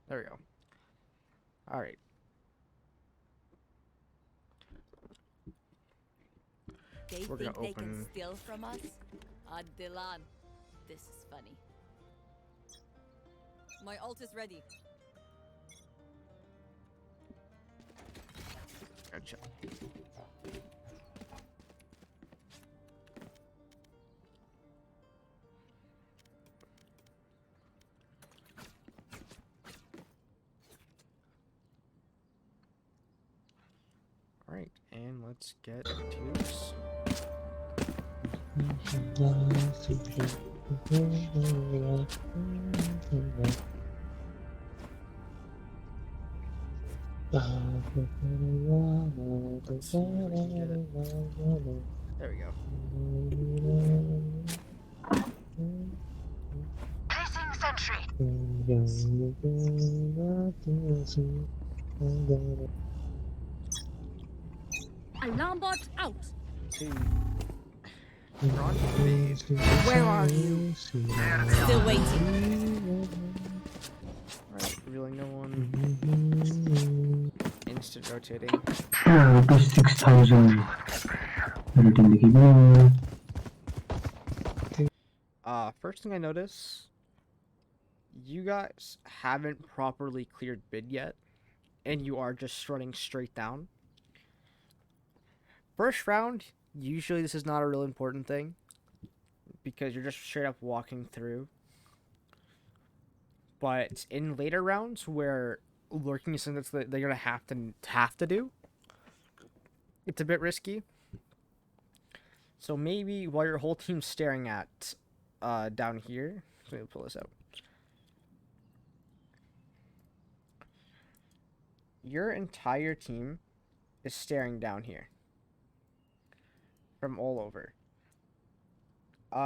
There we go. Alright. They We're gonna think they can open... steal from us? Adilan. This is funny. My ult is ready. Gotcha. Alright, and let's get to this. Let's see if we can get it. There we go. Placing sentry. Alarm bot out. See. We're on B. Where are you? Still waiting. Alright, revealing no one. Instant rotating. Rupees 6,000. Rating the game. First thing I notice, you guys haven't properly cleared bid yet, and you are just running straight down. First round, usually this is not a real important thing, because you're just straight up walking through. But in later rounds, where lurking is something that they're gonna have to do, it's a bit risky. So maybe while your whole team's staring at down here, let me pull this out. Your entire team is staring down here from all over.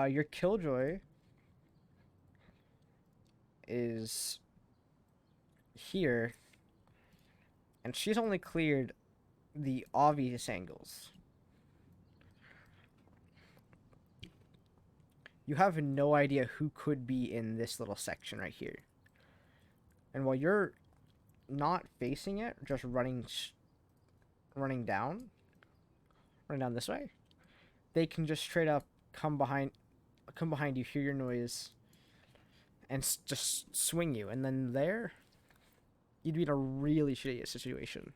Your Killjoy is here, and she's only cleared the obvious angles. You have no idea who could be in this little section right here. And while you're not facing it, just running down this way, they can just straight up come behind you, hear your noise, and just swing you. And then there, you'd be in a really shitty situation.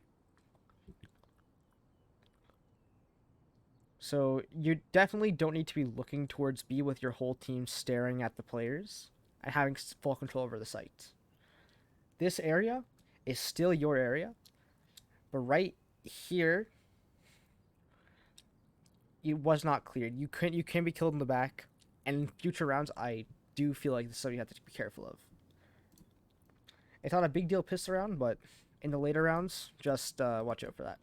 So you definitely don't need to be looking towards B with your whole team staring at the players and having full control over the site. This area is still your area, but right here, it was not cleared. You can be killed in the back, and in future rounds, I do feel like this is something you have to be careful of. It's not a big deal piss around, but in the later rounds, just watch out for that.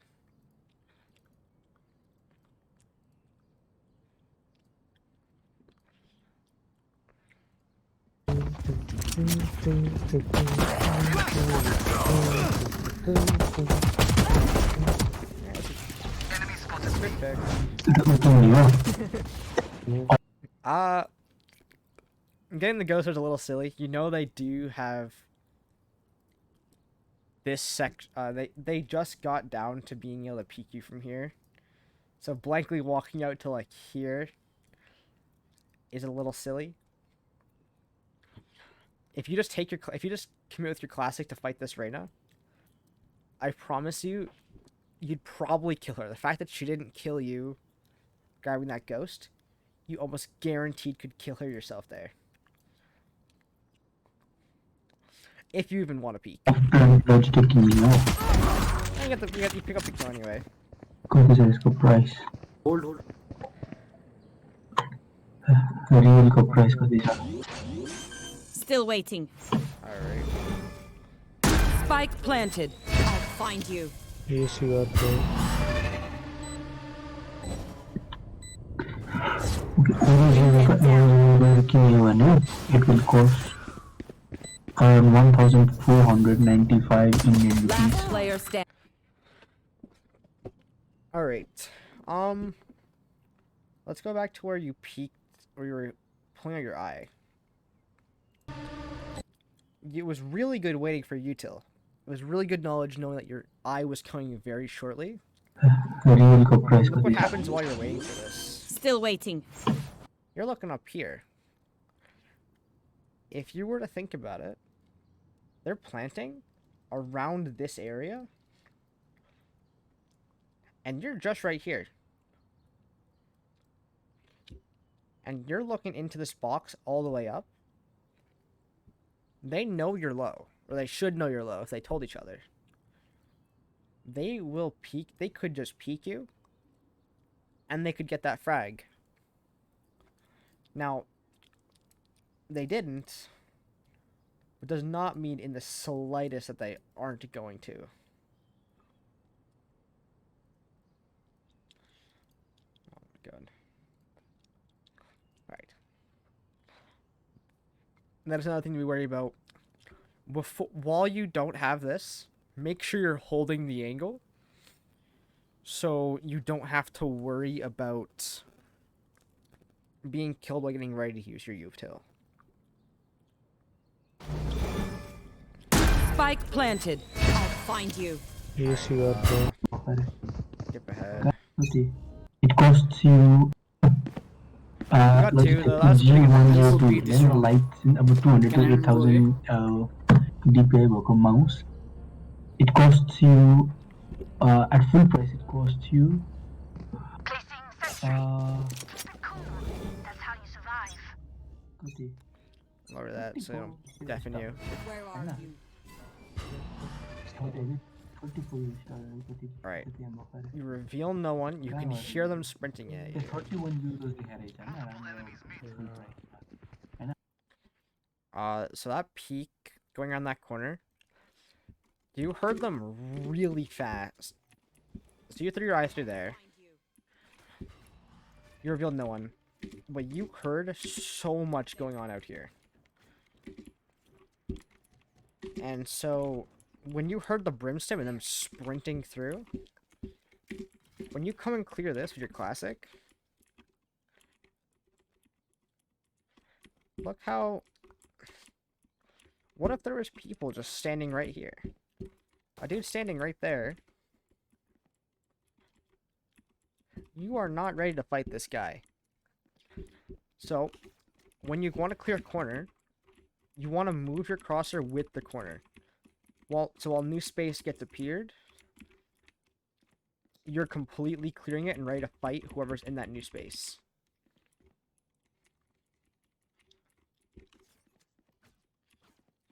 Getting the ghost is a little silly. You know they do have this they just got down to being able to peek you from here. So blankly walking out to like here is a little silly. If you just commit with your classic to fight this Reyna, I promise you, you'd probably kill her. The fact that she didn't kill you grabbing that ghost, you almost guaranteed could kill her yourself there. If you even want to peek. After that's taking me now. You pick up the kill anyway. Because there is a price. Hold. Real का price का दिशा. Still waiting. Alright. Spike planted. I'll find you. Yes, you are there. It will cost around 1,495 Indian rupees. Last player stand. Alright. Let's go back to where you peeked, where you were pulling out your eye. it was really good waiting for util. It was really good knowledge knowing that your eye was coming very shortly. Real को price Look what कति छ? happens while you're waiting for this. Still waiting. You're looking up here. If you were to think about it, they're planting around this area. And you're just right here. And you're looking into this box all the way up. They know you're low. Or they should know you're low if they told each other. They will peek. They could just peek you. And they could get that frag. Now, they didn't. It does not mean in the slightest that they aren't going to. Oh my god. Right. And that is another thing to be worried about. While you don't have this, make sure you're holding the angle. So you don't have to worry about being killed while getting ready to use your util. Spike planted. I'll find you. Yes, you got the. Skip ahead. कति? It costs you. got two, though. That was pretty good. G102 then lights in about 200 to 8,000 DPI भएको mouse. It costs you at full price. It costs you. Placing sentry. Keep it cool. That's how you survive. कति? Lower that so they don't deafen you. Where are you? Right. You reveal no one. You can hear them sprinting at you. 31 euros देखाइरहेछ Hahn. So that peak going around that corner, you heard them really fast. So you threw your eye through there. You revealed no one, but you heard so much going on out here. And so, when you heard the brimstone and them sprinting through, when you come and clear this with your classic, look how... What if there was people just standing right here? A dude standing right there. You are not ready to fight this guy. So, when you want to clear a corner, you want to move your crosshair with the corner. So while new space gets appeared, you're completely clearing it and ready to fight whoever's in that new space.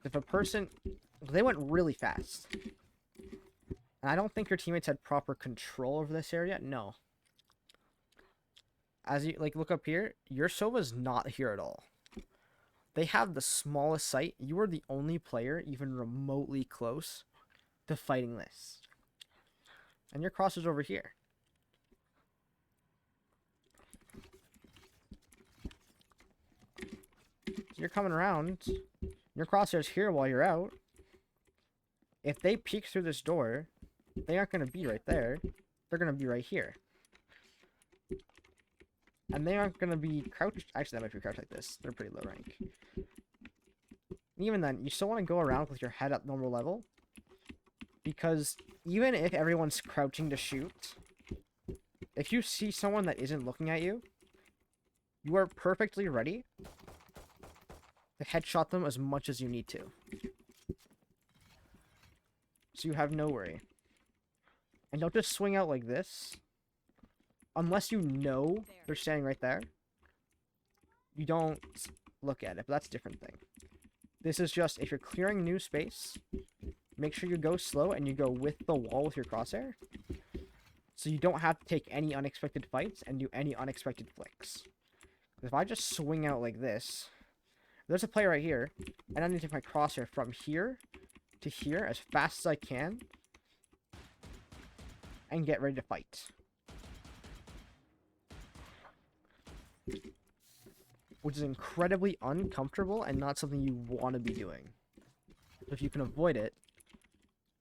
If a person... They went really fast. And I don't think your teammates had proper control over this area. No. As you, look up here, your Sova's not here at all. They have the smallest sight. You are the only player even remotely close to fighting this. And your cross is over here. So you're coming around. Your crosshair's here while you're out. If they peek through this door, they aren't going to be right there. They're going to be right here. And they aren't going to be crouched. Actually, that might be crouched like this. They're pretty low rank. Even then, you still want to go around with your head at normal level. Because even if everyone's crouching to shoot, if you see someone that isn't looking at you, you are perfectly ready to headshot them as much as you need to. So you have no worry. And don't just swing out like this. Unless you know they're standing right there. You don't look at it, but that's a different thing. This is just, if you're clearing new space, make sure you go slow and you go with the wall with your crosshair. So you don't have to take any unexpected fights and do any unexpected flicks. If I just swing out like this, there's a player right here, and I need to take my crosshair from here to here as fast as I can and get ready to fight. Which is incredibly uncomfortable and not something you want to be doing. If you can avoid it,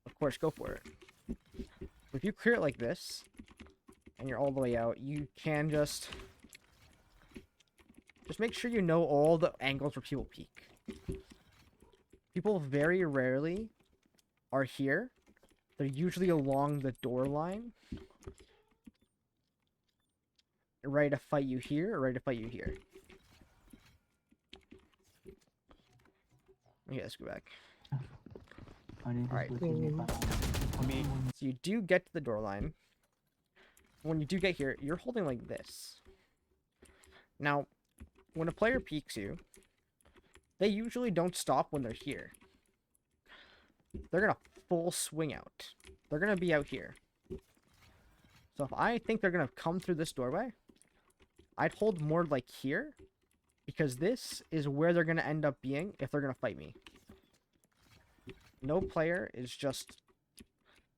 of course, go for it. If you clear it like this, and you're all the way out, you can just make sure you know all the angles where people peek. If you People very rarely are here. They're usually along the door line. Ready to fight you here or ready to fight you here. Okay, let's go back. Alright. So you do get to the door line. When you do get here, you're holding like this. Now, when a player peeks you, they usually don't stop when they're here. They're gonna full swing out. They're gonna be out here. So if I think they're gonna come through this doorway, I'd hold more like here, because this is where they're gonna end up being if they're gonna fight me. No player is just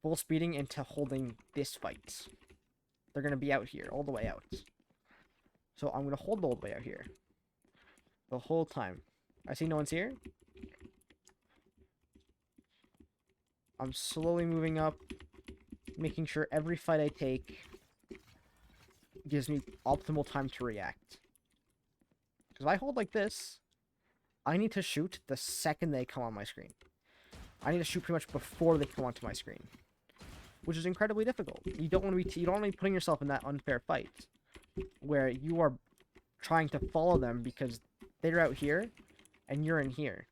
full speeding into holding this fight. They're gonna be out here, all the way out. So I'm gonna hold all the way out here. The whole time. I see no one's here. I'm slowly moving up, making sure every fight I take gives me optimal time to react. Because if I hold like this, I need to shoot the second they come on my screen. I need to shoot pretty much before they come onto my screen, which is incredibly difficult. You don't want to be putting yourself in that unfair fight where you are trying to follow them because they're out here and you're in here,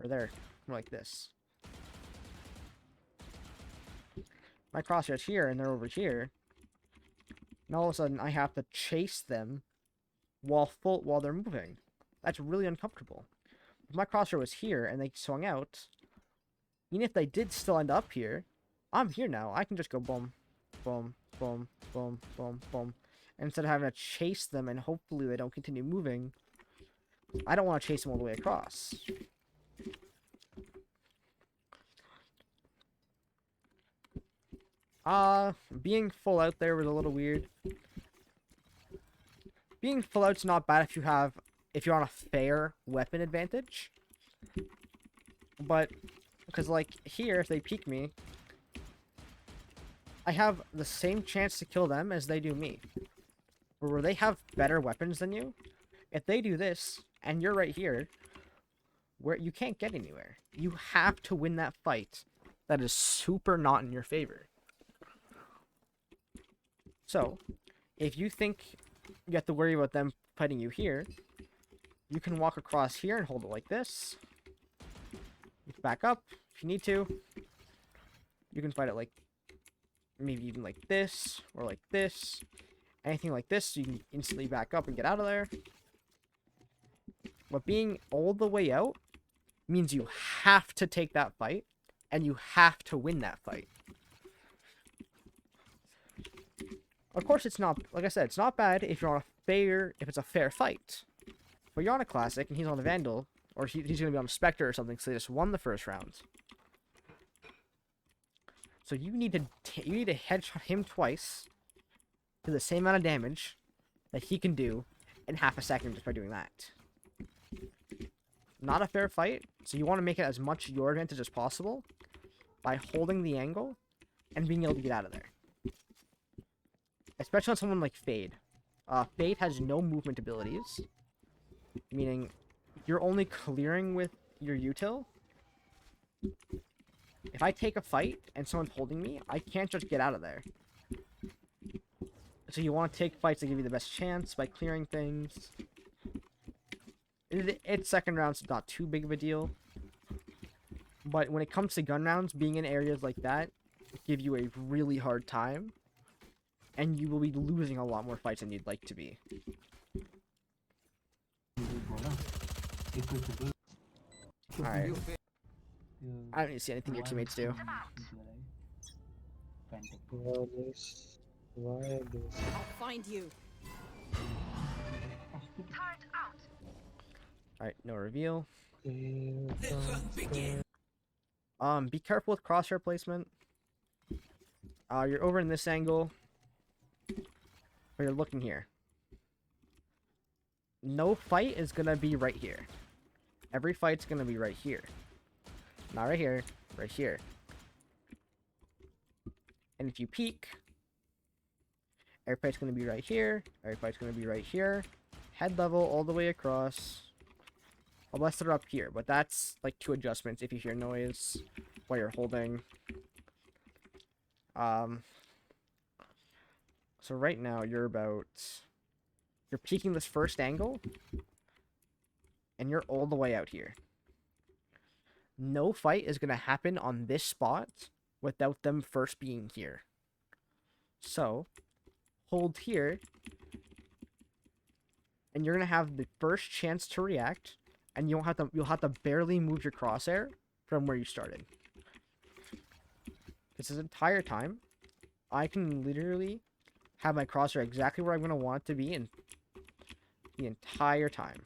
or there, like this. My crosshair's here and they're over here. Now all of a sudden I have to chase them while they're moving. That's really uncomfortable. If my crosshair was here and they swung out, even if they did still end up here, I'm here now. I can just go boom, boom, boom, boom, boom, boom. And instead of having to chase them and hopefully they don't continue moving, I don't want to chase them all the way across. Being full out there was a little weird. Being full out's not bad if you're on a fair weapon advantage. But, because like here, if they peek me, I have the same chance to kill them as they do me. But where they have better weapons than you, if they do this, and you're right here, where you can't get anywhere. You have to win that fight. That is super not in your favor. So, if you think you have to worry about them fighting you here, you can walk across here and hold it like this. You can back up if you need to. You can fight it like, maybe even like this, or like this. Anything like this, so you can instantly back up and get out of there. But being all the way out means you have to take that fight, and you have to win that fight. Of course, it's not, like I said, it's not bad if you're on if it's a fair fight. But you're on a Classic, and he's on a Vandal, or he's going to be on a Spectre or something, so they just won the first round. So you need to headshot him twice, do the same amount of damage that he can do in half a second just by doing that. Not a fair fight, so you want to make it as much your advantage as possible by holding the angle and being able to get out of there. Especially on someone like Fade. Fade has no movement abilities, meaning you're only clearing with your util. If I take a fight and someone's holding me, I can't just get out of there. So you want to take fights that give you the best chance by clearing things. It's second rounds, not too big of a deal. But when it comes to gun rounds, being in areas like that give you a really hard time. And you will be losing a lot more fights than you'd like to be. Alright. I don't need to see anything your teammates do. Why this? I'll find you. Alright, no reveal. Begin. Be careful with crosshair placement. You're over in this angle. But you're looking here. No fight is gonna be right here. Every fight's gonna be right here. Not right here, right here. And if you peek, every fight's gonna be right here, every fight's gonna be right here. Head level all the way across. Unless they're up here, but that's like 2 adjustments if you hear noise while you're holding. So right now you're peeking this first angle, and you're all the way out here. No fight is going to happen on this spot without them first being here. So, hold here, and you're going to have the first chance to react, and you'll have to barely move your crosshair from where you started. This entire time, I can literally have my crosshair exactly where I'm going to want it to be in the entire time.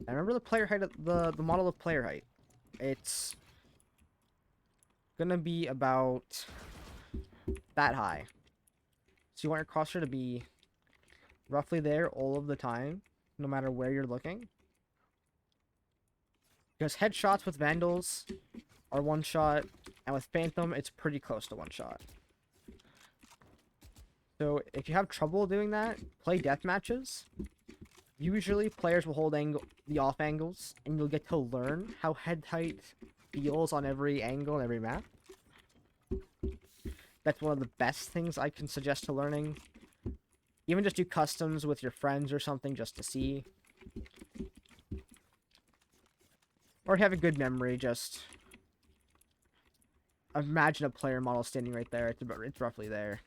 I remember the player height, the model of player height. It's gonna be about that high. So you want your crosshair to be roughly there all of the time, no matter where you're looking. Because headshots with Vandals are 1 shot, and with Phantom, it's pretty close to 1 shot. So if you have trouble doing that, play death matches. Usually, players will hold the off angles, and you'll get to learn how head height feels on every angle and every map. That's one of the best things I can suggest to learning. Even just do customs with your friends or something just to see. Or have a good memory, just imagine a player model standing right there. It's roughly there.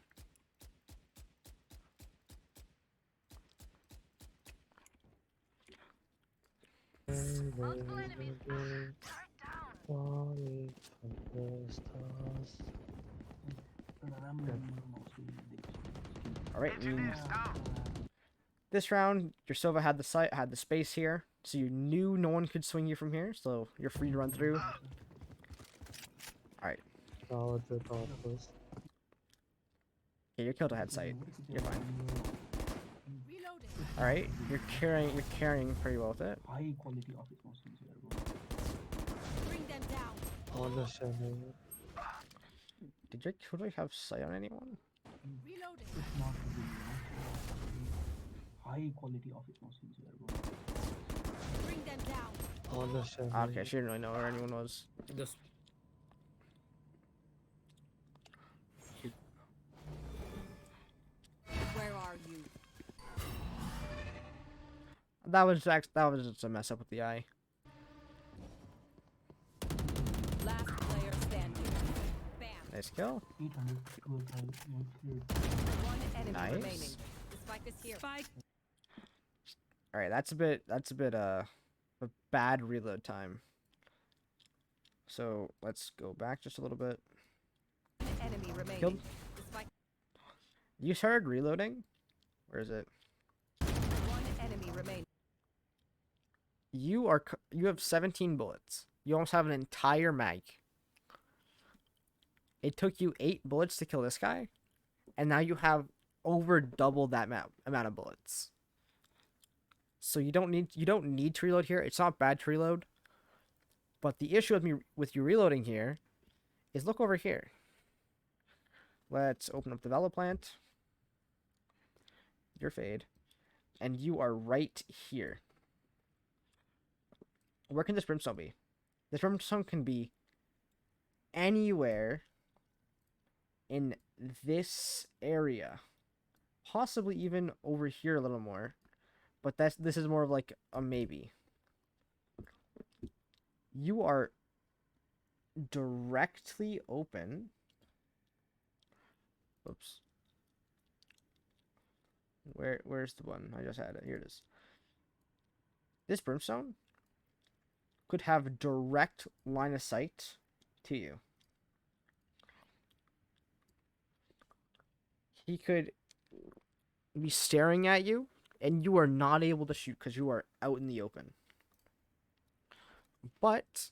Multiple enemies. Turret down. Falling from the stars. Alright, this round, your Sova had the space here, so you knew no one could swing you from here, so you're free to run through. Alright. Now the toppers. Okay, your kill to head sight. You're fine. Reloading. Alright, you're carrying pretty well with it. High quality office mostly here, bro. Bring them down. Understanding. Did your kill to have sight on anyone? Reloading. It's not really, high quality office mostly here, bro. Bring them down. Understanding. Okay, she didn't really know where anyone was. Just Where are you? That was just a mess up with the eye. Last player standing. Bam. Nice kill. 800, 12,000, 1 enemy Nice. remaining. The spike is here. Spike. Alright, that's a bit a bad reload time. So let's go back just a little bit. Enemy remaining. Killed. The spike. You started reloading? Where is it? 1 enemy remaining. You have 17 bullets. You almost have an entire mag. It took you 8 bullets to kill this guy, and now you have over double that amount of bullets. So you don't need to reload here. It's not bad to reload. But the issue with you reloading here is look over here. Let's open up the Velo plant. Your fade. And you are right here. Where can this brimstone be? This brimstone can be anywhere in this area. Possibly even over here a little more. But this is more of like a maybe. You are directly open. Oops. Where's the one? I just had it. Here it is. This brimstone could have direct line of sight to you. He could be staring at you, and you are not able to shoot because you are out in the open. But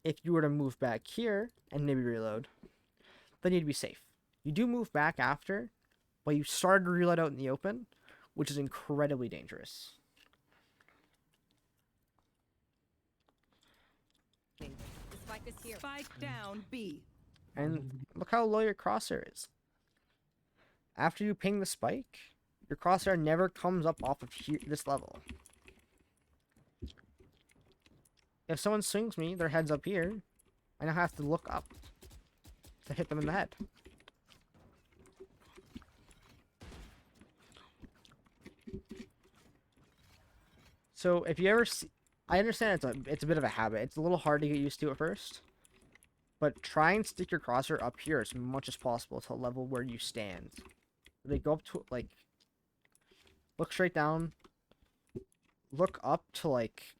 if you were to move back here and maybe reload, then you'd be safe. You do move back after, but you started to reload out in the open, which is incredibly dangerous. The spike is here. Spike down. B. And look how low your crosshair is. After you ping the spike, Your crosshair never comes up off of here, this level. If someone swings me, their head's up here. I now have to look up to hit them in the head. So if you ever see, I understand it's a bit of a habit. It's a little hard to get used to at first. But try and stick your crosshair up here as much as possible to a level where you stand. They go up to, like, look straight down. Look up to, like,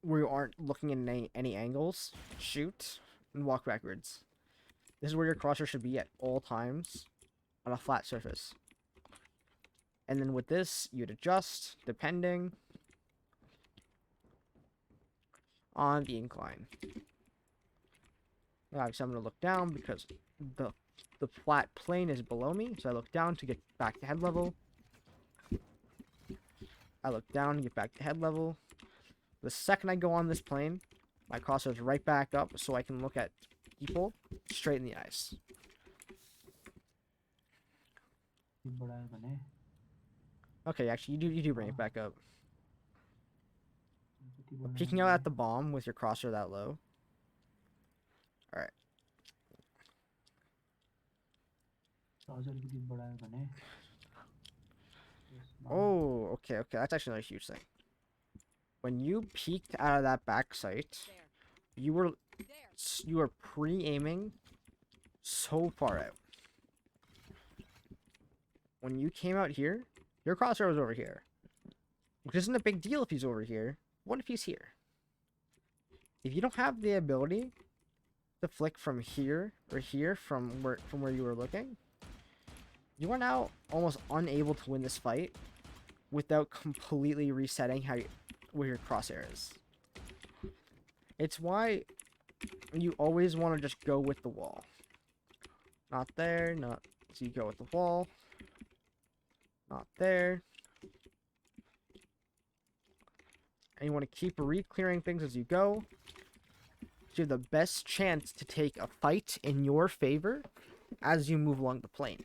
where you aren't looking in any angles. Shoot. And walk backwards. This is where your crosshair should be at all times. On a flat surface. And then with this, you'd adjust, depending on the incline. Obviously, I'm going to look down because the flat plane is below me. So I look down to get back to head level. I look down to get back to head level. The second I go on this plane, my crosshair is right back up so I can look at people straight in the eyes. Okay, actually, you do bring it back up. Peeking out at the bomb with your crosshair that low. Alright. Oh, okay. That's actually not a huge thing. When you peeked out of that back sight, you were pre-aiming so far out. When you came out here, your crosshair was over here. Which isn't a big deal if he's over here. What if he's here? If you don't have the ability to flick from here or here from where you were looking, you are now almost unable to win this fight without completely resetting where your crosshair is. It's why you always want to just go with the wall. Not there, not so you go with the wall. Not there. And you want to keep re-clearing things as you go. So you have the best chance to take a fight in your favor as you move along the plane.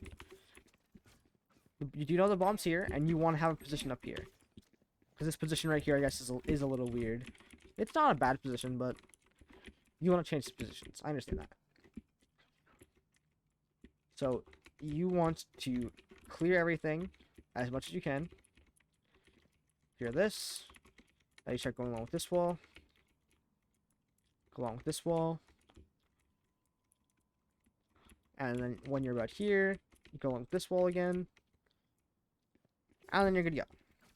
You do know the bomb's here, and you want to have a position up here. Because this position right here, I guess, is a little weird. It's not a bad position, but you want to change the positions. I understand that. So, you want to clear everything as much as you can. Clear this. Now you start going along with this wall. Go along with this wall. And then when you're about here, you go along with this wall again. And then you're good to go.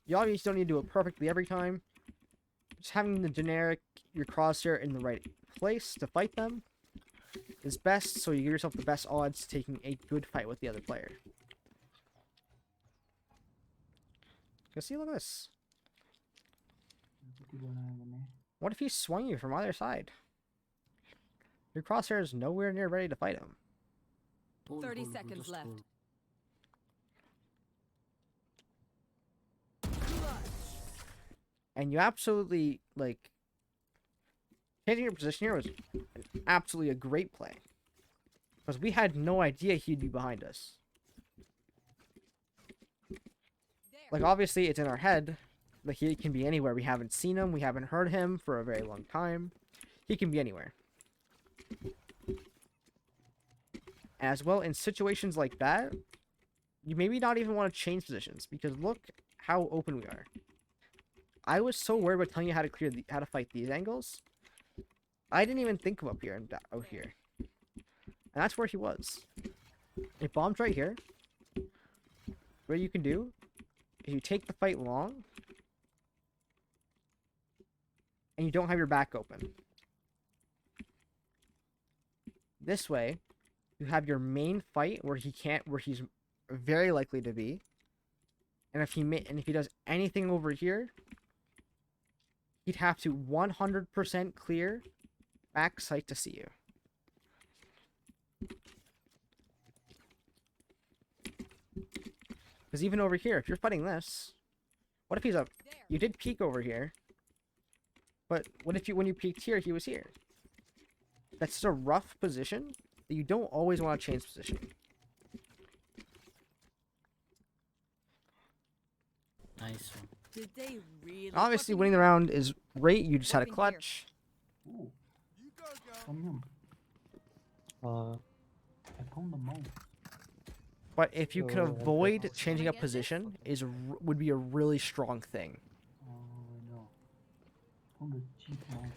You obviously don't need to do it perfectly every time. Just having the generic, your crosshair in the right place to fight them is best, so you give yourself the best odds taking a good fight with the other player. See, look at this. What if he swung you from either side? Your crosshair is nowhere near ready to fight him. 30 seconds left. And you absolutely, like, changing your position here was absolutely a great play. Because we had no idea he'd be behind us. Like, obviously, it's in our head. Like, he can be anywhere. We haven't seen him. We haven't heard him for a very long time. He can be anywhere. As well, in situations like that, you maybe not even want to change positions. Because look how open we are. I was so worried about telling you how to how to fight these angles. I didn't even think of up here and out here. And that's where he was. It bombs right here. What you can do is you take the fight long. And you don't have your back open. This way, you have your main fight where he's very likely to be. And if he does anything over here, he'd have to 100% clear back sight to see you. Because even over here, if you're fighting this, what if he's up? You did peek over here, but what if when you peeked here, he was here? That's just a rough position that you don't always want to change position. Nice one. Did they really? Obviously, fucking winning the hear? round is great. You just had a Moving here. clutch. Ooh, yum. Uh, I found the mouse. But if you can So, avoid that's- changing Can I up get this? position, would be a really strong thing. Oh no. Found a cheap mouse.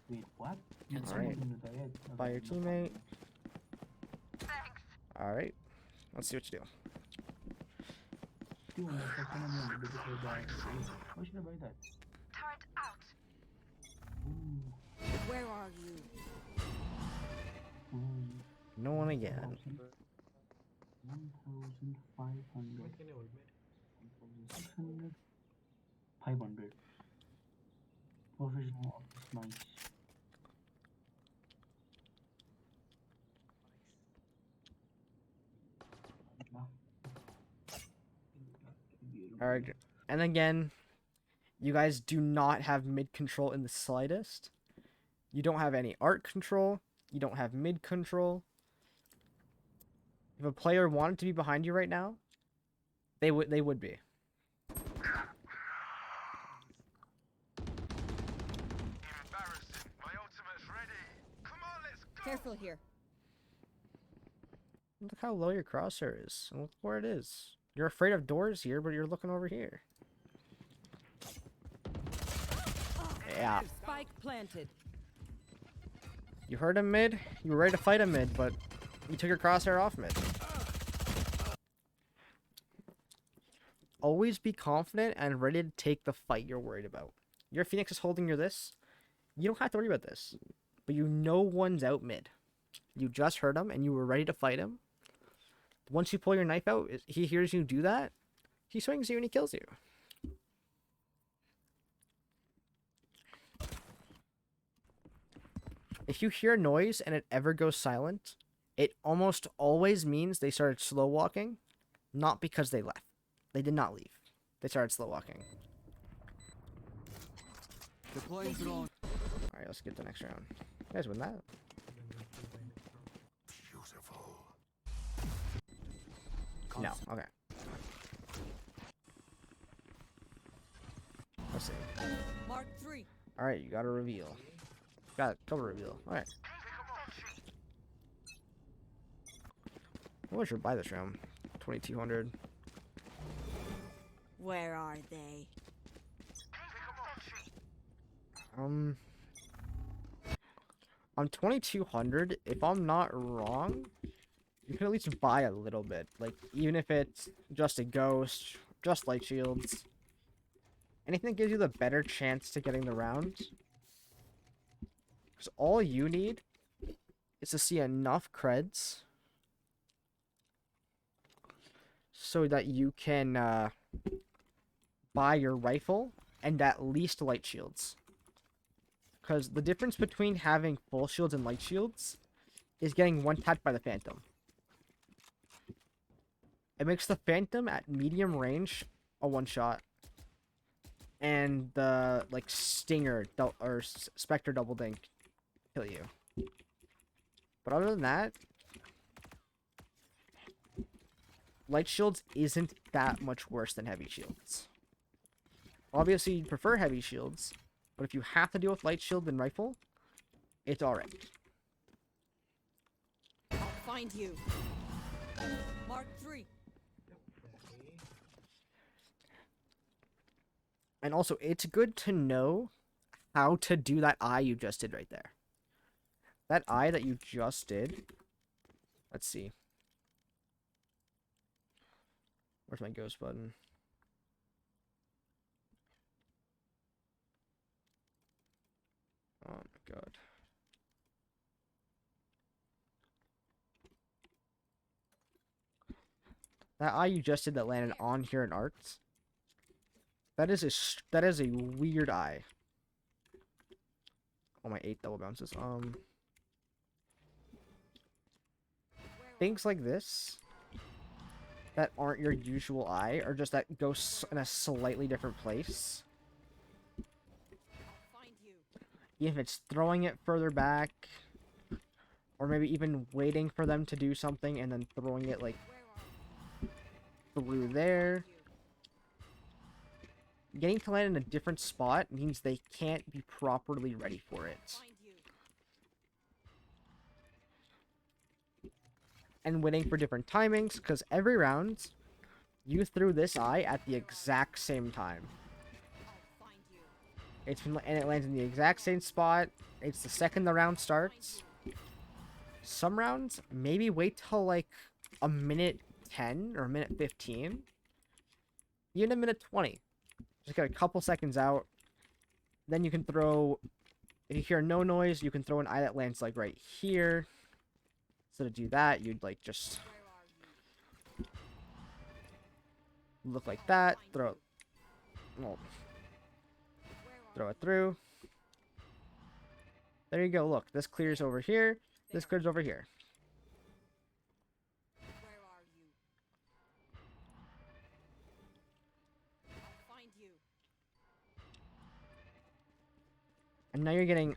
Wait, what? Can Alright. By your teammate. Alright. Let's see what you do. Why should I buy that? Turret out. Ooh, Where are you? No one again. 1,500. 1,600. 500. Professional office nice. Alright. And again, you guys do not have mid control in the slightest. You don't have any art control. You don't have mid control. If a player wanted to be behind you right now, they would be. Embarrassing. My ultimate's ready. Come on, let's go. Careful here. Look how low your crosshair is. And look where it is. You're afraid of doors here, but you're looking over here. Yeah. Spike planted. You heard him mid. You were ready to fight him mid, but you took your crosshair off mid. Always be confident and ready to take the fight you're worried about. Your Phoenix is holding your this. You don't have to worry about this. But you know one's out mid. You just heard him and you were ready to fight him. Once you pull your knife out, he hears you do that. He swings you and he kills you. If you hear noise and it ever goes silent, it almost always means they started slow walking, not because they left. They did not leave. They started slow walking. Deploying drone. Alright, let's get the next round. You guys win that? No, okay. Let's see. Mark 3. Alright, you got a reveal. Got a double reveal. Alright. I should buy this round. 2200. Where are they? On 2200, if I'm not wrong, you can at least buy a little bit. Like, even if it's just a ghost, just light shields. Anything that gives you the better chance to getting the round. Because all you need is to see enough creds so that you can buy your rifle and at least light shields. Because the difference between having full shields and light shields is getting one-tapped by the Phantom. It makes the Phantom at medium range a one-shot. And the, like, Stinger or Spectre double dink kill you. But other than that, light shields isn't that much worse than heavy shields. Obviously, you'd prefer heavy shields, but if you have to deal with light shield and rifle, it's alright. I'll find you. Mark 3. And also, it's good to know how to do that eye you just did right there. That eye that you just did. Let's see. Where's my ghost button? Oh my god. That eye you just did that landed on here in arts. That is a weird eye. Oh, my 8 double bounces. Things like this that aren't your usual eye, or just that go in a slightly different place. I'll find you. Even if it's throwing it further back, or maybe even waiting for them to do something and then throwing it like Where are through there. getting to land in a different spot means they can't be properly ready for it. Find you. And waiting for different timings, because every round, you threw this eye at the exact same time. I'll find you. And it lands in the exact same spot. It's the second the round starts. Some rounds, maybe wait till like a minute 10 or a minute 15. Even a minute 20. Just get a couple seconds out. Then you can throw, if you hear no noise, you can throw an eye that lands like right here. So to do that, you'd like just Where are you? look like that, throw it, well, Where are throw it through. There you go, look, this clears over here, this clears over here. Where are you? I'll find you. And now you're getting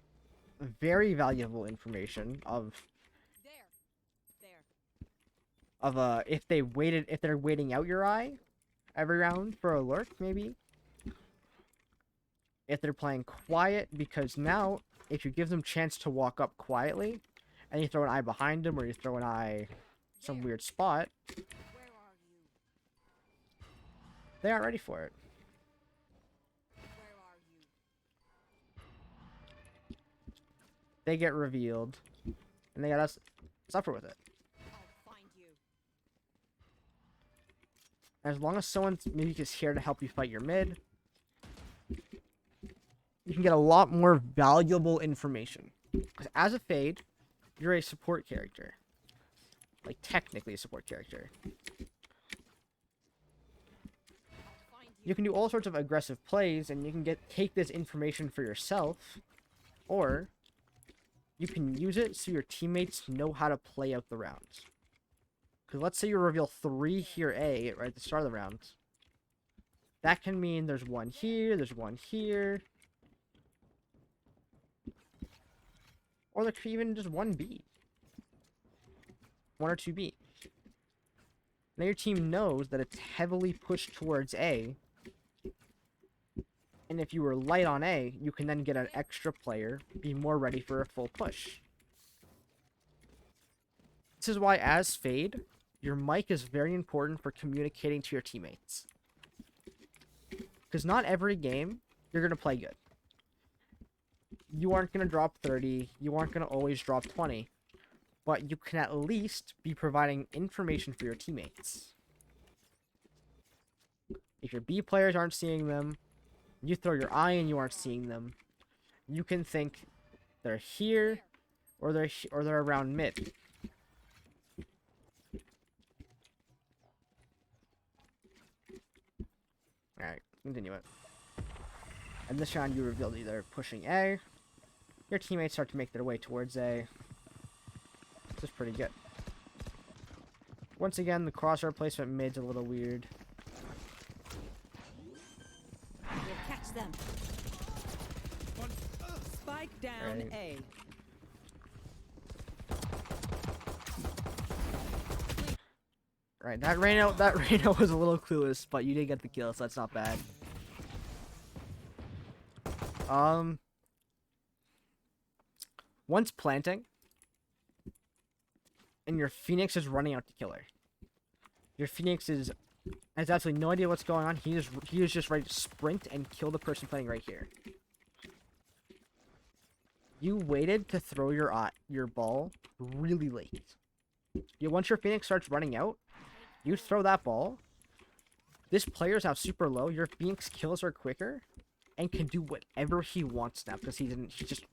very valuable information of There. if they're waiting out your eye every round for a lurk, maybe. If they're playing quiet, because now if you give them chance to walk up quietly and you throw an eye behind them or you throw an eye some weird spot, Where are you? they aren't ready for it. Where are you? They get revealed and they gotta suffer with it. I'll find you. As long as someone's maybe just here to help you fight your mid, you can get a lot more valuable information. Because as a Fade, you're a support character. Like, technically a support character. I'll find you. You can do all sorts of aggressive plays, and you can take this information for yourself, or you can use it so your teammates know how to play out the rounds. Because let's say you reveal 3 here A right at the start of the round. That can mean there's one here, there's one here. Or there could be even just one B. 1 or 2 B. Now your team knows that it's heavily pushed towards A. And if you were light on A, you can then get an extra player, be more ready for a full push. This is why, as Fade, your mic is very important for communicating to your teammates. Because not every game you're going to play good. You aren't going to drop 30, you aren't going to always drop 20, but you can at least be providing information for your teammates. If your B players aren't seeing them, you throw your eye and you aren't seeing them, you can think they're here or they're around mid. Alright, continue it. And this round you revealed either pushing A. Your teammates start to make their way towards A. This is pretty good. Once again, the crosshair placement mid's a little weird. We'll catch them. Spike down Right. A. Right, that Reyna was a little clueless, but you did get the kill, so that's not bad. Once planting, and your Phoenix is running out to kill her. Your Phoenix has absolutely no idea what's going on. He is just ready to sprint and kill the person playing right here. You waited to throw your ball really late. Once your Phoenix starts running out, you throw that ball. This player's now super low. Your Phoenix kills her quicker and can do whatever he wants now because he's just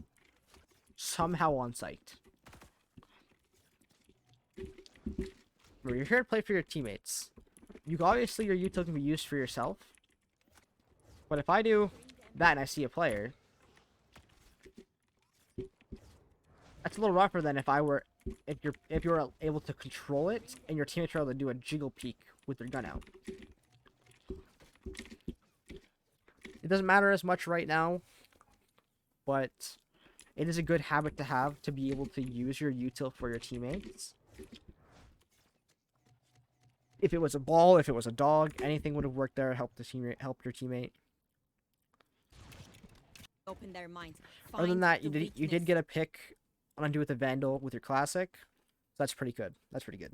somehow on site. You're here to play for your teammates. Obviously your util can be used for yourself. But if I do that and I see a player, that's a little rougher than if you're able to control it and your teammates are able to do a jiggle peek with their gun out. It doesn't matter as much right now, but it is a good habit to have to be able to use your util for your teammates. If it was a ball, if it was a dog, anything would have worked there, helped your teammate. Open their minds. Other than Find that, the you did weakness. get a pick on Undo with the Vandal with your classic. So that's pretty good. That's pretty good.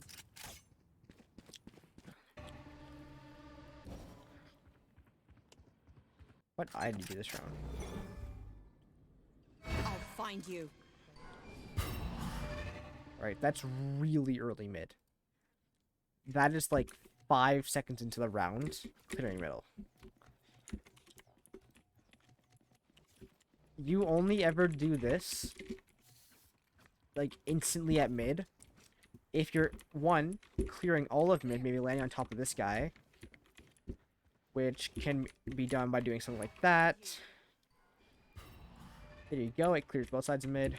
What I did you do this round? I'll find you. Right, that's really early mid. That is like 5 seconds into the round, clearing middle. You only ever do this like instantly at mid if you're one clearing all of mid, maybe landing on top of this guy, which can be done by doing something like that. There you go, it clears both sides of mid.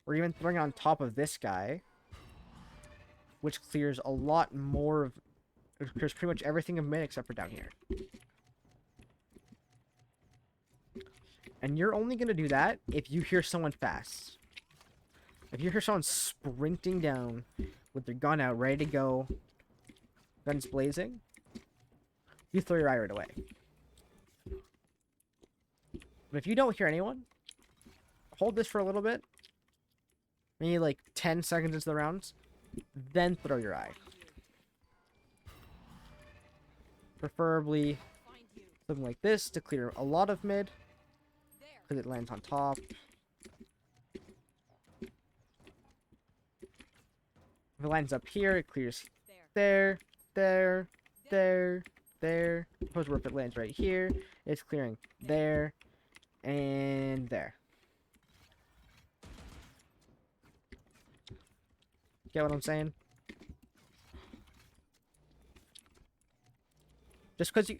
Or even throwing it on top of this guy, which clears a lot more of, it clears pretty much everything of mid except for down here. And you're only going to do that if you hear someone fast. If you hear someone sprinting down with their gun out, ready to go, guns blazing, you throw your eye right away. But if you don't hear anyone, hold this for a little bit, maybe like 10 seconds into the rounds, then throw your eye. Preferably something like this to clear a lot of mid, because it lands on top. If it lands up here, it clears there, there, there, there. Suppose where if it lands right here, it's clearing there, and there. Get what I'm saying? Just because you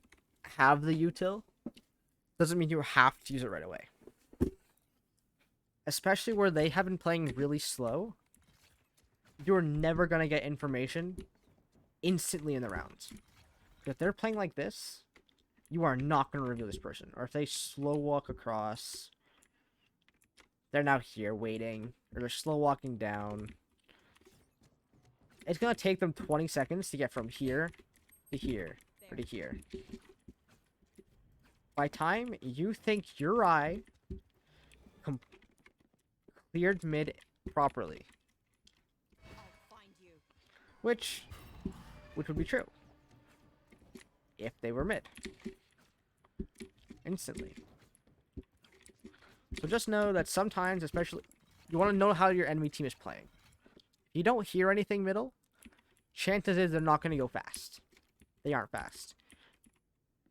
have the util doesn't mean you have to use it right away. Especially where they have been playing really slow, you're never going to get information instantly in the rounds. If they're playing like this, you are not going to reveal this person. Or if they slow walk across, they're now here waiting, or they're slow walking down. It's going to take them 20 seconds to get from here to here, or to here. By time you think your eye cleared mid properly, I'll find you. which would be true if they were mid instantly. So just know that sometimes, especially, you want to know how your enemy team is playing. If you don't hear anything middle, chances is they're not going to go fast. They aren't fast.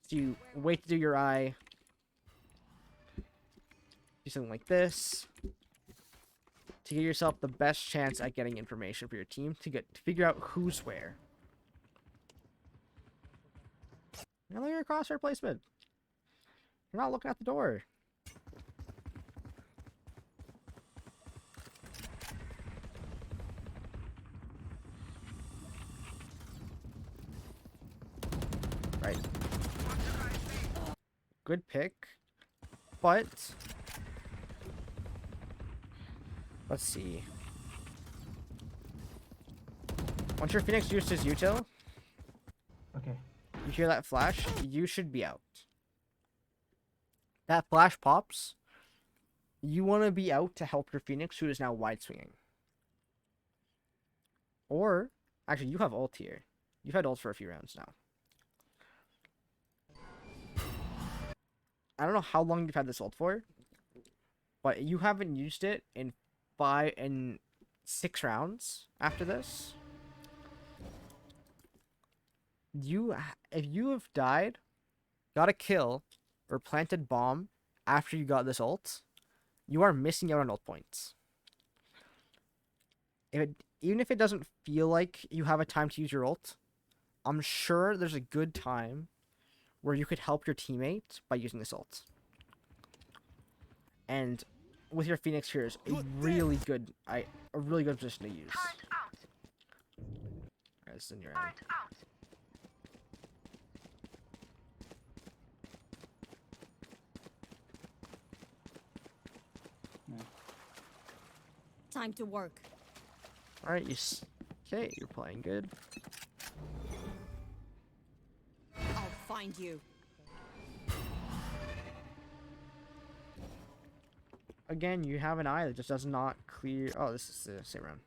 So you wait to do your eye. Do something like this to give yourself the best chance at getting information for your team to figure out who's where. Now look at your crosshair placement. You're not looking at the door. Right. Good pick. But let's see. Once your Phoenix used his util, Okay. you hear that flash, you should be out. That flash pops. You want to be out to help your Phoenix, who is now wide swinging. Or, actually, you have ult here. You've had ult for a few rounds now. I don't know how long you've had this ult for, but you haven't used it in 6 rounds after this. If you have died, got a kill, or planted bomb after you got this ult, you are missing out on ult points. Even if it doesn't feel like you have a time to use your ult, I'm sure there's a good time where you could help your teammate by using this ult. And with your Phoenix here is a really good position to use. Alright, this is in your end. Time to work. Alright, okay, you're playing good. I'll find you. again, you have an eye that just does not clear. Oh, this is the same round.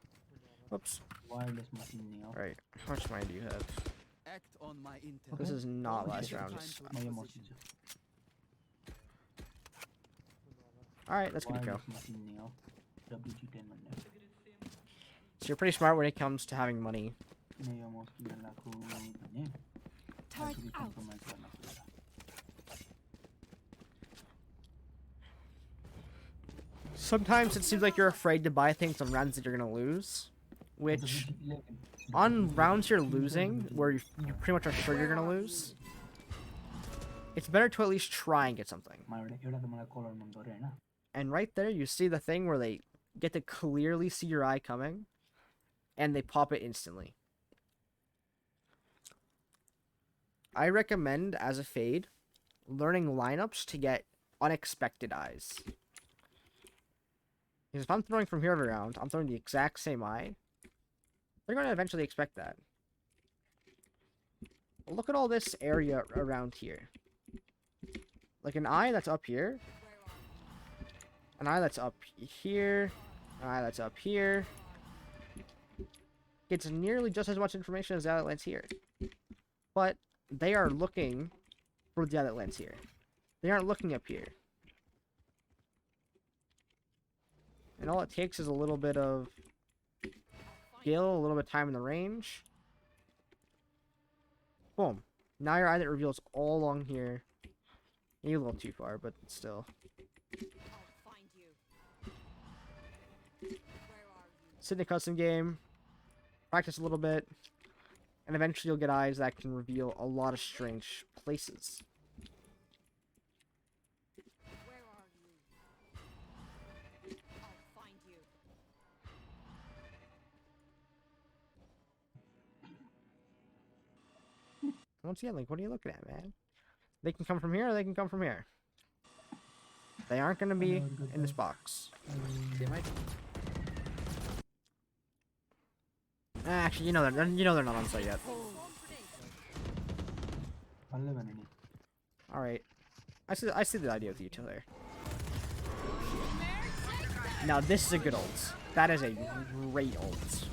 Whoops. Wireless machine now. Alright, how much money do you have? Act on my intel. This is not last Time round. to Maya reposition. machine. Alright, that's good to go. Wireless machine now. WG10 mana. So you're pretty smart when it comes to having money. Maya mostly aku ni. Turret Actually out. compromise गर्न पर्छ. Sometimes it seems like you're afraid to buy things on rounds that you're gonna lose. Which, on rounds you're losing, where you pretty much are sure you're gonna lose, it's better to at least try and get something. एउटा त मलाई colour मन पर्यो हैन. And right there, you see the thing where they get to clearly see your eye coming, and they pop it instantly. I recommend, as a fade, learning lineups to get unexpected eyes. Because if I'm throwing from here every round, I'm throwing the exact same eye, they're going to eventually expect that. Look at all this area around here. Like an eye that's up here, an eye that's up here, an eye that's up here. Gets nearly just as much information as the eye that lands here. But they are looking for the eye that lands here. They aren't looking up here. And all it takes is a little bit of skill, a little bit of time in the range. Boom. Now your eye that reveals all along here. You're a little too far, but still. I'll find you. Where are you? Sit in a custom game, practice a little bit, and eventually you'll get eyes that can reveal a lot of strange places. Where are you? I'll find you. Once again, like, what are you looking at, man? They can come from here or they can come from here. They aren't going to be in this box. They might. Actually, you know they're not on site yet. बल्ल भने नि. All right, I see the idea with you two there. Now this is a good ult. That is a great ult.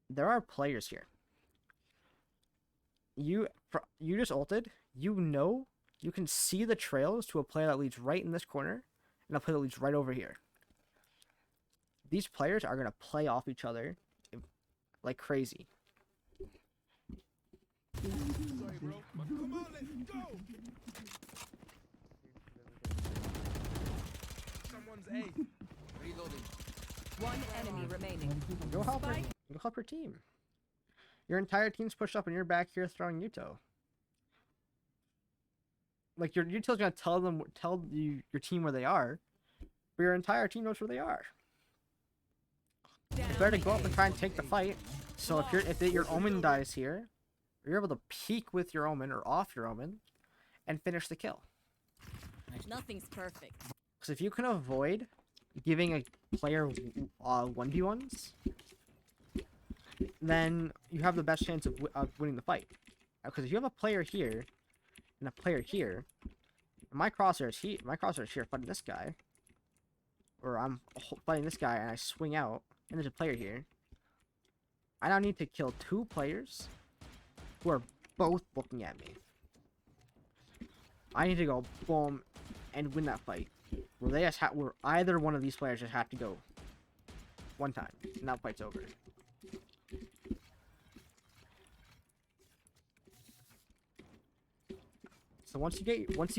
There are players here. You just ulted. You know you can see the trails to a player that leads right in this corner and a player that leads right over here. These players are going to play off each other like crazy. Sorry, bro. But come on, let's go. Someone's A. Reloading. One enemy remaining. Go help your team. Your entire team's pushed up and you're back here throwing Yuto. Like your Yuto's gonna tell you your team where they are, but your entire team knows where they are. It's better to go up and try and take the fight. So if your Omen dies here, you're able to peek with your Omen or off your Omen and finish the kill. Nothing's perfect. Because if you can avoid giving a player 1v1s, then you have the best chance of winning the fight. Because if you have a player here and a player here, and my crosshair's here fighting this guy, or I'm fighting this guy and I swing out, and there's a player here, I now need to kill two players who are both looking at me. I need to go boom and win that fight. Where either one of these players just have to go one time, and that fight's over. So once you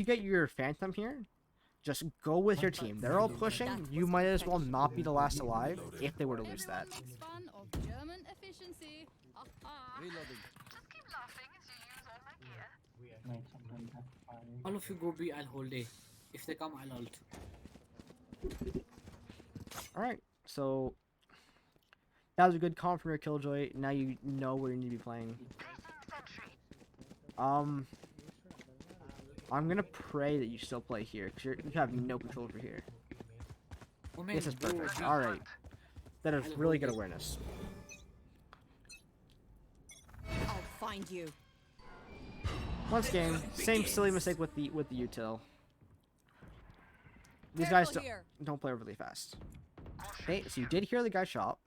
get your Phantom here, just go with your team. They're all pushing. You might as well not be the last alive if they were to lose that. Everyone makes fun of German efficiency. Ha ha. Reloading. Just keep laughing as you use all my gear. Like sometimes that's fine. All of you go B, I'll hold A. If they come, I'll ult. Alright, so that was a good comp from your Killjoy. Now you know where you need to be playing. I'm gonna pray that you still play here, because you have no control over here. Oh man, This is go perfect. B. Alright. That is really good awareness. I'll find you. Once again, same silly mistake with the util. These guys Careful here. don't play overly fast. Okay, so you did hear the guy shot.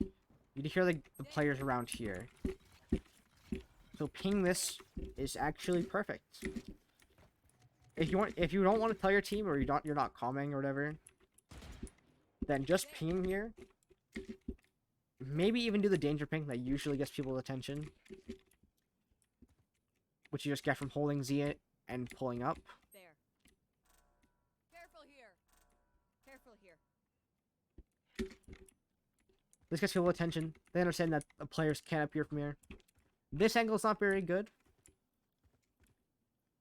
You did hear the players around here. So ping this is actually perfect. If you don't want to tell your team, or you're not commenting or whatever, then just ping here. Maybe even do the danger ping that usually gets people's attention, which you just get from holding Z and pulling up. There. Careful here. Careful here. This gets people's attention. They understand that the players can't appear from here. This angle is not very good,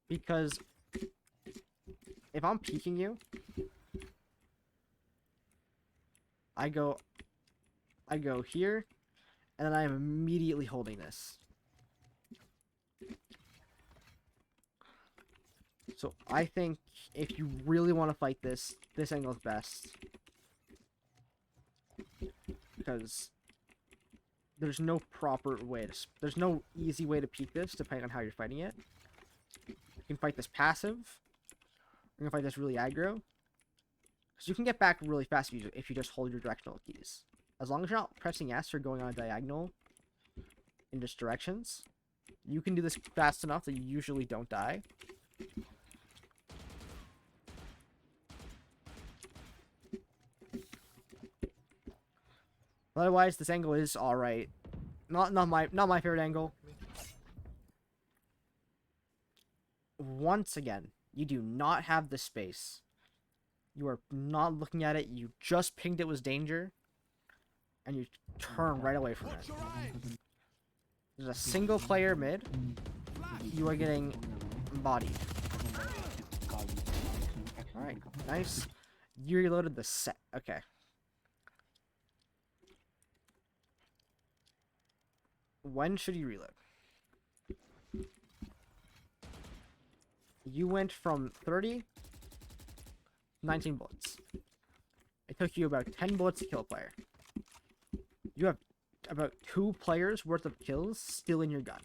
because if I'm peeking you, I go here, and then I am immediately holding this. So I think if you really want to fight this angle is best, because there's no proper way to... There's no easy way to peek this, depending on how you're fighting it. You can fight this passive. You can fight this really aggro. Because you can get back really fast if you just hold your directional keys. As long as you're not pressing S or going on a diagonal in just directions, you can do this fast enough that you usually don't die. Otherwise, this angle is all right. Not my favorite angle. Once again, you do not have the space. You are not looking at it. You just pinged it was danger, and you turn right away from it. There's a single player mid. You are getting bodied. All right, nice. You reloaded the set. Okay. When should you reload? You went from 30 to 19 bullets. It took you about 10 bullets to kill a player. You have about 2 players worth of kills still in your gun.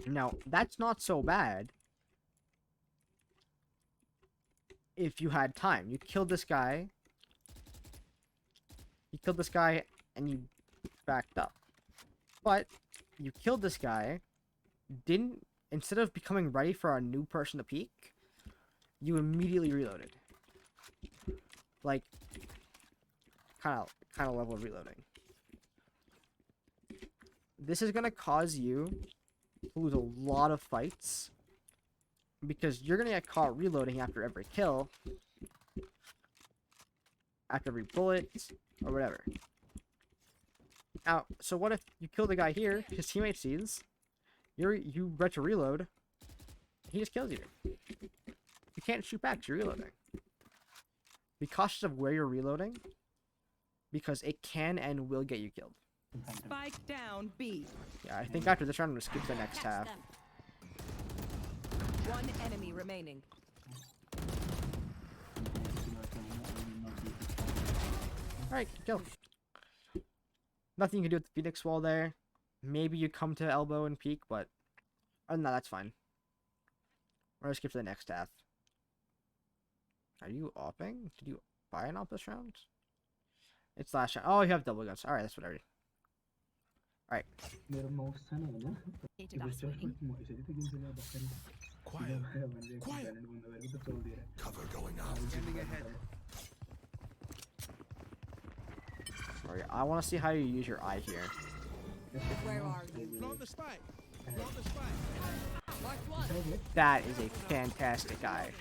Now, that's not so bad if you had time. You killed this guy. You killed this guy and you backed up. But you killed this guy, instead of becoming ready for a new person to peek, you immediately reloaded. Like, kind of level of reloading. This is gonna cause you to lose a lot of fights, because you're gonna get caught reloading after every kill, after every bullet, or whatever. Now, so what if you kill the guy here, his teammate sees, you retro reload, he just kills you. You can't shoot back, you're reloading. Be cautious of where you're reloading, because it can and will get you killed. Spike down B. Yeah, I think after this round I'm gonna skip the next half. One enemy remaining. Alright, kill. Nothing you can do with the Phoenix wall there. Maybe you come to elbow and peek, but other than that, that's fine. We're gonna skip to the next half. Are you opping? Did you buy an op this round? It's last round. Oh, you have double guns. Alright, that's whatever. Alright. Quiet. Quiet. Cover going out. Standing ahead. Sorry, I want to see how you use your eye here. Where are you? Plant the spike. Plant the spike. Mark one. That is a fantastic eye.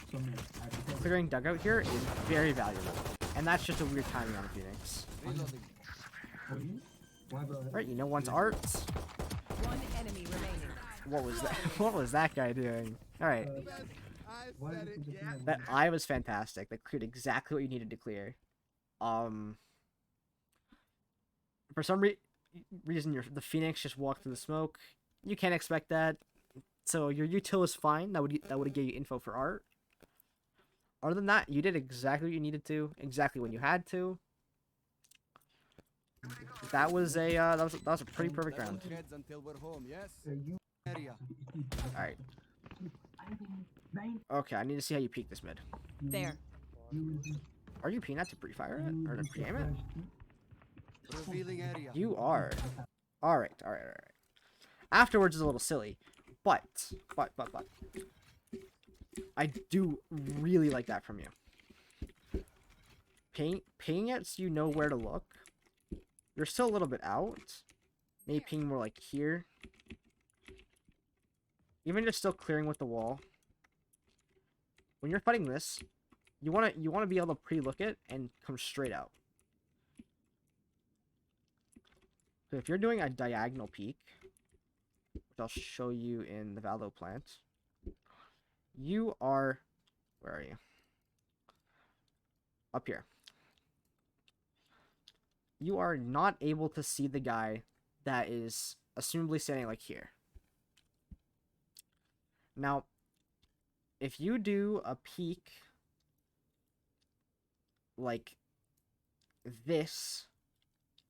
Clearing dugout here is very valuable. And that's just a weird timing on Phoenix. Reloading. Right, you know one's arts. One enemy remaining. What was that? What was that guy doing? Alright. I said it. Yeah. That eye was fantastic. That cleared exactly what you needed to clear. For some reason, the Phoenix just walked through the smoke. You can't expect that. So your util is fine. That would have gave you info for art. Other than that, you did exactly what you needed to, exactly when you had to. That was a that was a pretty perfect round. Until we're home, yes? You Area. All right. Okay, I need to see how you peek this mid. There. Are you peeing that to pre-fire it or to pre-aim it? Revealing area. You are. All right. Afterwards is a little silly, but I do really like that from you. Ping it so you know where to look. You're still a little bit out. Maybe ping more like here. Even just still clearing with the wall. When you're fighting this, you wanna be able to pre-look it and come straight out. So if you're doing a diagonal peek, which I'll show you in the Valo plant, you are, where are you? Up here. You are not able to see the guy that is assumably standing like here. Now, if you do a peek like this,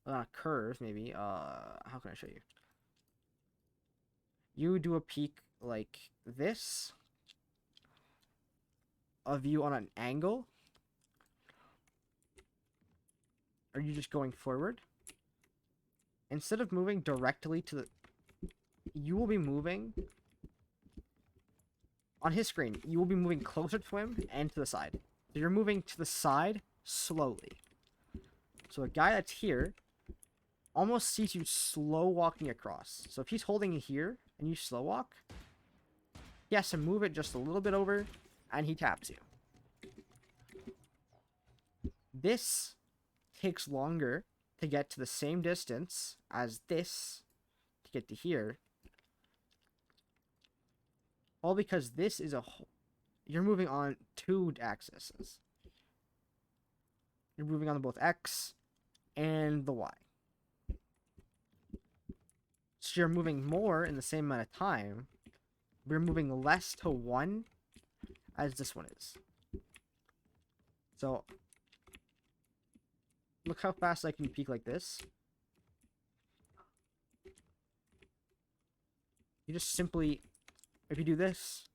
on a curve maybe, how can I show you? You do a peek like this, a view on an angle. Are you just going forward? Instead of moving directly to the... You will be moving... On his screen, you will be moving closer to him and to the side. So you're moving to the side slowly. So a guy that's here almost sees you slow walking across. So if he's holding it here and you slow walk, he has to move it just a little bit over and he taps you. This takes longer to get to the same distance as this to get to here. All because this is you're moving on 2 axes. You're moving on to both X and the Y. So you're moving more in the same amount of time. We're moving less to 1 as this one is. So look how fast I can peek like this. You just simply, if you do this,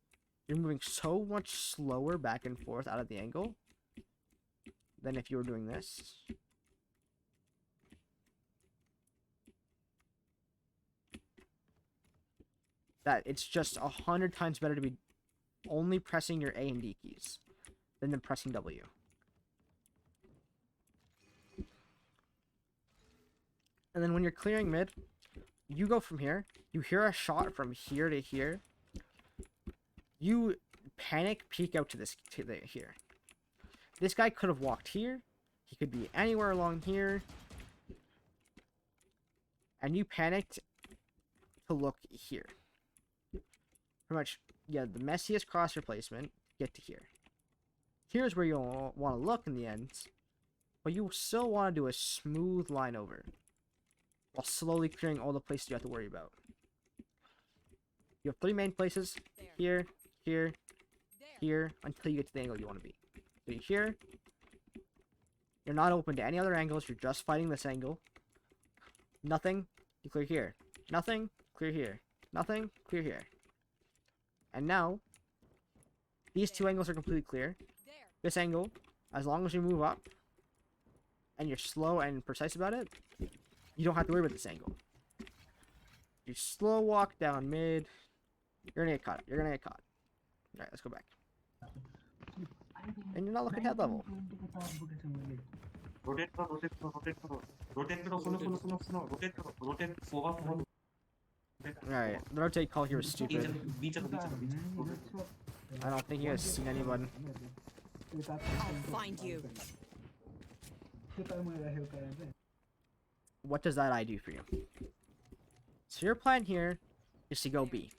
you're moving so much slower back and forth out of the angle than if you were doing this. That it's just 100 times better to be only pressing your A and D keys than pressing W. And then when you're clearing mid, you go from here, you hear a shot from here to here, you panic peek out to here. This guy could have walked here, he could be anywhere along here, and you panicked to look here. Pretty much, yeah, the messiest cross replacement, get to here. Here's where you'll want to look in the end, but you still want to do a smooth line over, while slowly clearing all the places you have to worry about. You have 3 main places, here, here, here, until you get to the angle you want to be. So you're here, you're not open to any other angles, you're just fighting this angle. Nothing, you clear here. Nothing, clear here. Nothing, clear here. And now, these 2 angles are completely clear. This angle, as long as you move up, and you're slow and precise about it, you don't have to worry about this angle. You slow walk down mid, you're gonna get caught. You're gonna get caught. Alright, let's go back. And you're not looking head level. Rotate, rotate, rotate, rotate, rotate, rotate, Alright, the rotate call here was stupid. I don't think you guys seen anyone. I'll find you. What does that eye do for you? So your plan here is to go B.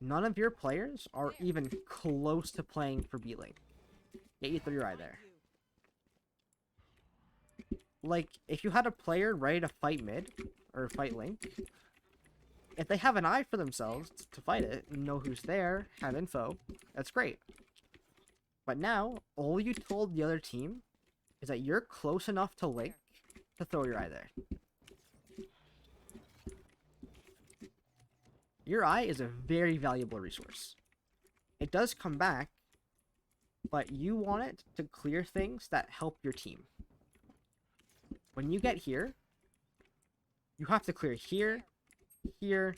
None of your players are even close to playing for B lane. Yet you throw your eye there. Like, if you had a player ready to fight mid, or fight link, if they have an eye for themselves to fight it, know who's there, have info, that's great. But now, all you told the other team is that you're close enough to Link to throw your eye there. Your eye is a very valuable resource. It does come back, but you want it to clear things that help your team. When you get here, you have to clear here, here,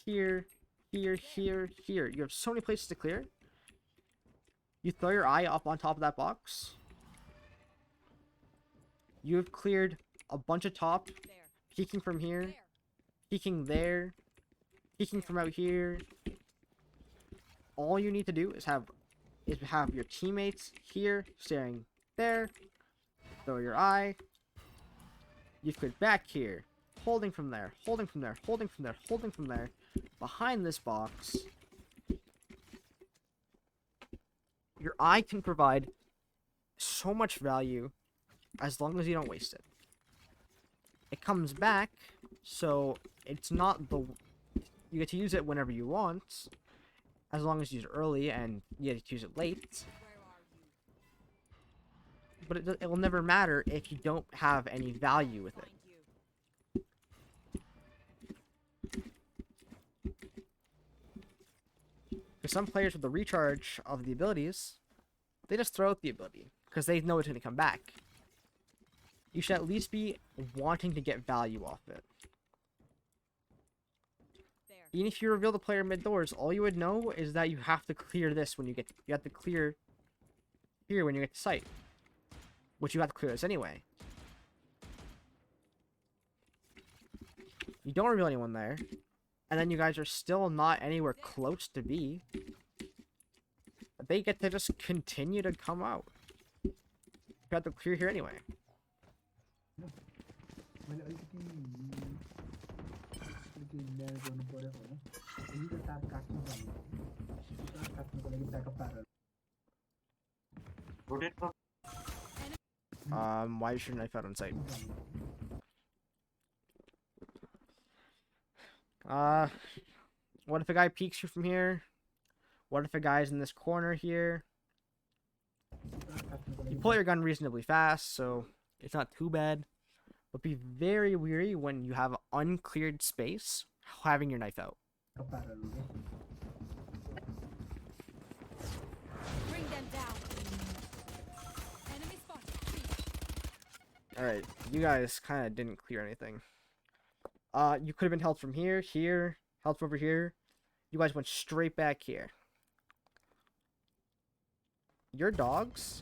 here, here, here, here. You have so many places to clear. You throw your eye up on top of that box. You have cleared a bunch of top, peeking from here, peeking there, peeking from out here. All you need to do is have your teammates here, staring there. Throw your eye. You've cleared back here, holding from there, holding from there, holding from there, holding from there. Behind this box, your eye can provide so much value as long as you don't waste it. It comes back, so it's not the... You get to use it whenever you want, as long as you use it early, and you get to use it late. But it will never matter if you don't have any value with it. Because some players with the recharge of the abilities, they just throw out the ability, because they know it's going to come back. You should at least be wanting to get value off it. Even if you reveal the player mid-doors, all you would know is that you have to clear this when you get... You have to clear here when you get to site. Which you have to clear this anyway. You don't reveal anyone there. And then you guys are still not anywhere close to B. They get to just continue to come out. You have to clear here anyway. Rotate from Why is your knife out on sight? What if a guy peeks you from here? What if a guy's in this corner here? You pull your gun reasonably fast, so it's not too bad. But be very wary when you have uncleared space, having your knife out. Bring them down. Enemy spotted. Alright, you guys kind of didn't clear anything. You could have been held from here, here, held from over here. You guys went straight back here. Your dogs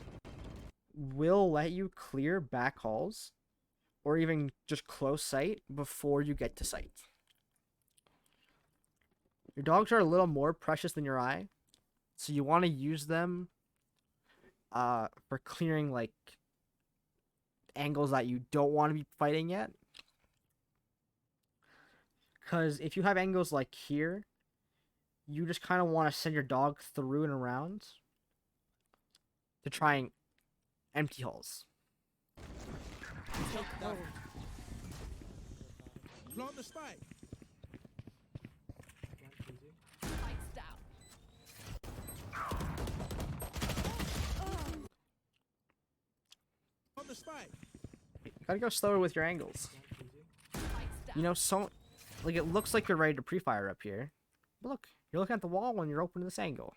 will let you clear back halls, or even just close sight before you get to sight. Your dogs are a little more precious than your eye, so you want to use them for clearing like angles that you don't want to be fighting yet. Because if you have angles like here, you just kind of want to send your dog through and around to try and empty holes. Plant the spike. Lights down. Plant the spike. You gotta go slower with your angles. You know, like it looks like you're ready to pre-fire up here. But look, you're looking at the wall when you're opening this angle.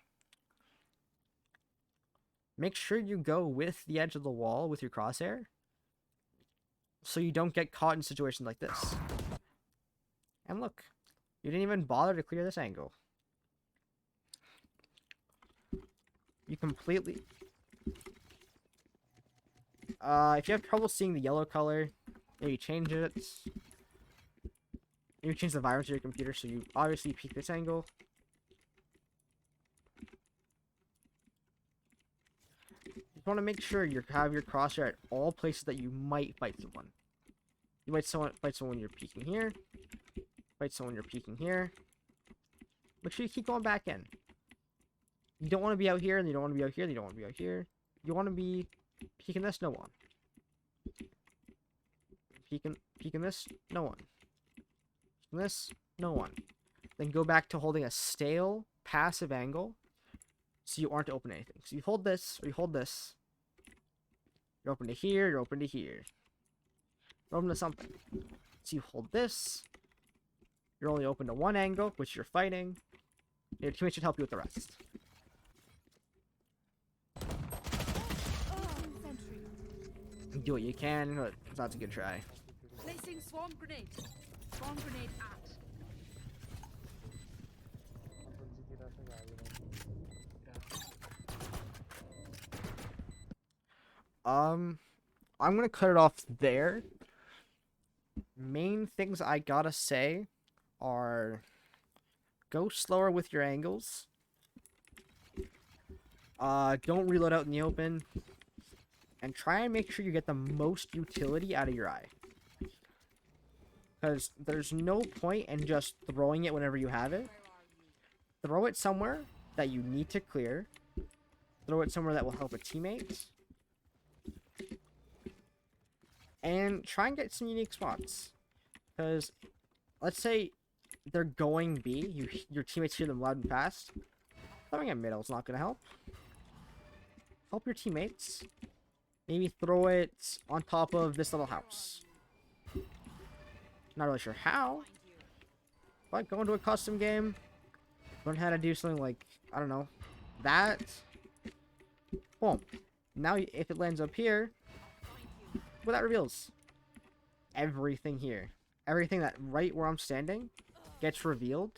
Make sure you go with the edge of the wall with your crosshair, so you don't get caught in situations like this. And look, you didn't even bother to clear this angle. You completely... if you have trouble seeing the yellow color, maybe change it. Maybe change the vibrance of your computer so you obviously peek this angle. You want to make sure you have your crosshair at all places that you might fight someone. You might fight someone when you're peeking here. Fight someone when you're peeking here. Make sure you keep going back in. You don't want to be out here, and you don't want to be out here, and you don't want to be out here. You want to be peeking this, no one. Peeking this, no one. Peeking this, no one. Then go back to holding a stale, passive angle, so you aren't open anything. So you hold this, or you hold this. You're open to here, you're open to here. You're open to something. So you hold this. You're only open to one angle, which you're fighting. Your teammate should help you with the rest. Do what you can, but that's a good try. Placing swarm grenade. Swarm grenade out. I'm gonna cut it off there. Main things I gotta say are go slower with your angles. Don't reload out in the open. And try and make sure you get the most utility out of your eye. Because there's no point in just throwing it whenever you have it. Throw it somewhere that you need to clear. Throw it somewhere that will help a teammate. And try and get some unique spots. Because, let's say they're going B. Your teammates hear them loud and fast. Throwing it middle is not going to help. Help your teammates. Maybe throw it on top of this little house. Not really sure how. But go into a custom game. Learn how to do something like, I don't know, that. Boom. Now, if it lands up here, well, that reveals everything here. Everything that right where I'm standing gets revealed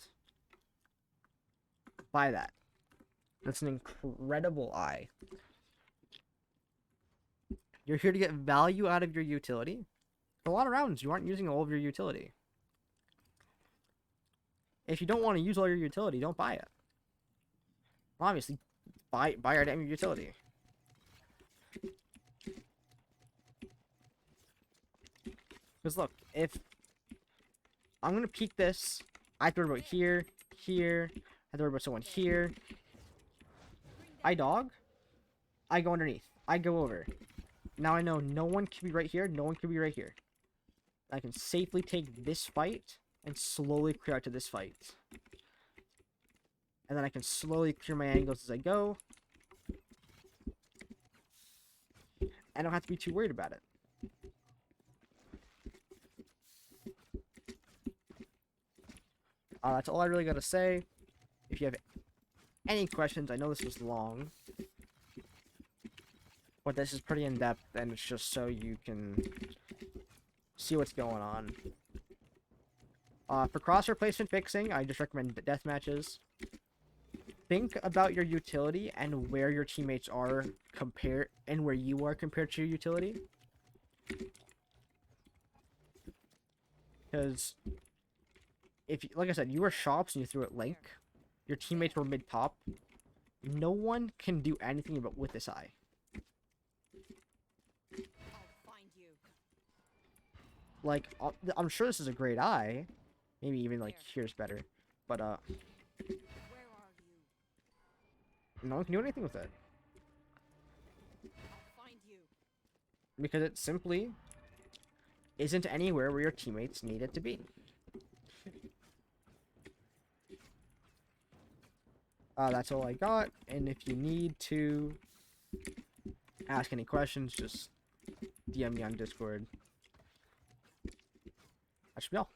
by that. That's an incredible eye. You're here to get value out of your utility. For a lot of rounds, you aren't using all of your utility. If you don't want to use all your utility, don't buy it. Obviously, buy your damn utility. Because look, if I'm going to peek this, I have to worry about here, here, I have to worry about someone here. I dog, I go underneath, I go over. Now I know no one can be right here, no one can be right here. I can safely take this fight and slowly clear out to this fight. And then I can slowly clear my angles as I go. I don't have to be too worried about it. That's all I really gotta say. If you have any questions, I know this was long. But this is pretty in-depth, and it's just so you can see what's going on. For crosshair placement fixing, I just recommend death matches. Think about your utility and where your teammates are compared, and where you are compared to your utility. Because, like I said, you were shops and you threw it link. Your teammates were mid-top. No one can do anything with this eye. Like, I'm sure this is a great eye. Maybe even, like, here's better. But, no one can do anything with it. Because it simply isn't anywhere where your teammates need it to be. That's all I got. And if you need to ask any questions, just DM me on Discord. That should be all.